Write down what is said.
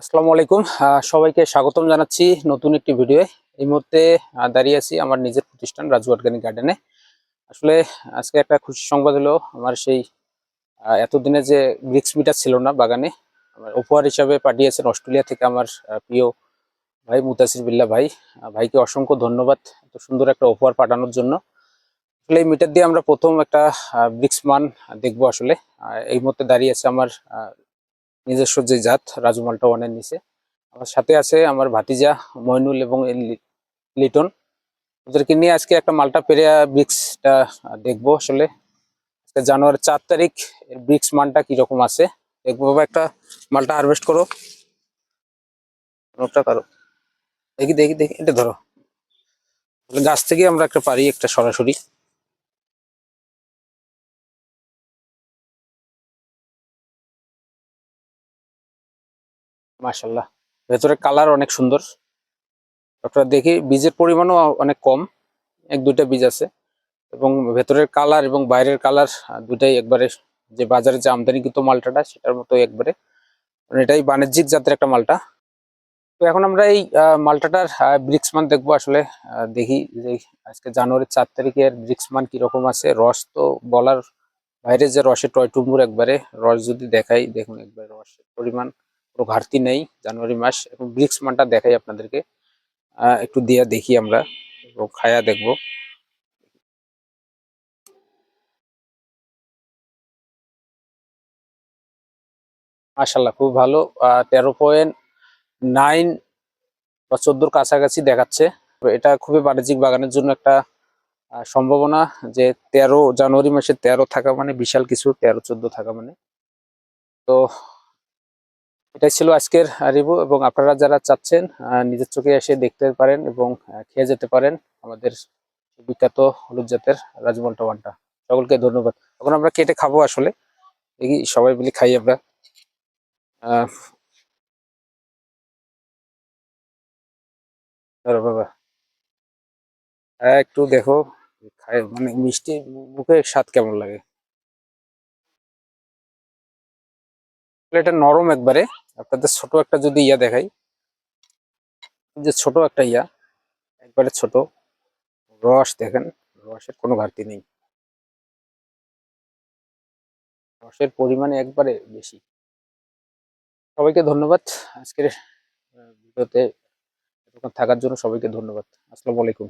আসসালামু আলাইকুম। সবাইকে স্বাগতম জানাচ্ছি নতুন একটি ভিডিও। এই মুহূর্তে দাঁড়িয়ে আছি আমার নিজের প্রতিষ্ঠান রাজু অর্গানিক গার্ডেনে। আসলে আজকে একটা খুশি সংবাদ হলো, আমার সেই এতদিনে যে ব্রিক্স মিটার ছিল না বাগানে, আমার উপহার হিসাবে পাঠিয়েছেন অস্ট্রেলিয়া থেকে আমার প্রিয় ভাই মুতাসির বিল্লাহ ভাই। ভাইকে অসংখ্য ধন্যবাদ এত সুন্দর একটা উপহার পাঠানোর জন্য। আসলে এই মিটার দিয়ে আমরা প্রথম একটা ব্রিক্স মান দেখবো আসলে। এই মুহূর্তে দাঁড়িয়ে আছে আমার নিজস্ব যে জাত রাজু মাল্টা ওয়ানের নিচে। আমার সাথে আছে আমার ভাতিজা মইনুল এবং লিটন। ওদেরকে নিয়ে আজকে একটা মাল্টা পেরিয়া ব্রিক্সটা দেখবো আসলে। আজকে জানুয়ারির 4 তারিখ এর ব্রিক্স মানটা কিরকম আছে দেখবো। বাবা একটা মালটা হারভেস্ট করো, নোটটা করো। দেখি দেখি দেখি, এটা ধরো। গাছ থেকে আমরা একটা পারি, একটা সরাসরি। মাশাল্লাহ, ভেতরে কালার অনেক সুন্দর। আপনারা দেখি বীজের পরিমাণও অনেক কম, এক দুইটা বীজ আছে। এবং ভেতরের কালার এবং বাইরের কালার দুটাই একবারে যে বাজারে যে আমদানিকৃত মালটাটা সেটার মতো একবারে, মানে এটাই বাণিজ্যিক জাতের একটা মালটা। তো এখন আমরা এই মালটাটার ব্রিক্স মান দেখবো আসলে। দেখি যে আজকে জানুয়ারির 4 তারিখের ব্রিক্স মান কিরকম আছে। রস তো বলার বাইরে, যে রসে টয়টুম্বুর একবারে। রস যদি দেখাই, দেখুন একবারে রসের পরিমাণ কোনো ঘাটতি নেই জানুয়ারি মাস। এবং ব্রিক্স মানটা দেখাই আপনাদেরকে, একটু দিয়ে দেখি আমরা এবং খায়া দেখবো। মাশাল্লাহ খুব ভালো। 13.9 বা 14-র কাছাকাছি দেখাচ্ছে। তো এটা খুবই বাণিজ্যিক বাগানের জন্য একটা সম্ভাবনা। যে জানুয়ারি মাসে 13 থাকা মানে বিশাল কিছু, 13-14 থাকা মানে। তো এটাই ছিল আজকের রিভিউ। এবং আপনারা যারা চাচ্ছেন নিজের চোখে এসে দেখতে পারেন এবং খেয়ে যেতে পারেন আমাদের বিখ্যাত হলুদ জাতের রাজমহলটা ওয়ানটা। সকলকে ধন্যবাদ। এখন আমরা কেটে খাবো আসলে, দেখি সবাই মিলে খাই আমরা। আহ ধরো বাবা, একটু দেখো, খাই মানে মিষ্টি, মুখে স্বাদ কেমন লাগে। এটা নরম একবারে। আপনাদের ছোট একটা যদি ইয়া দেখাই, যে ছোট একটা ইয়া, একবারে ছোট। রস দেখেন, রসের কোনো ঘাটতি নেই, রসের পরিমাণে একবারে বেশি। সবাইকে ধন্যবাদ আজকের ভিডিওতে এতক্ষণ থাকার জন্য। সবাইকে ধন্যবাদ। আসসালামু আলাইকুম।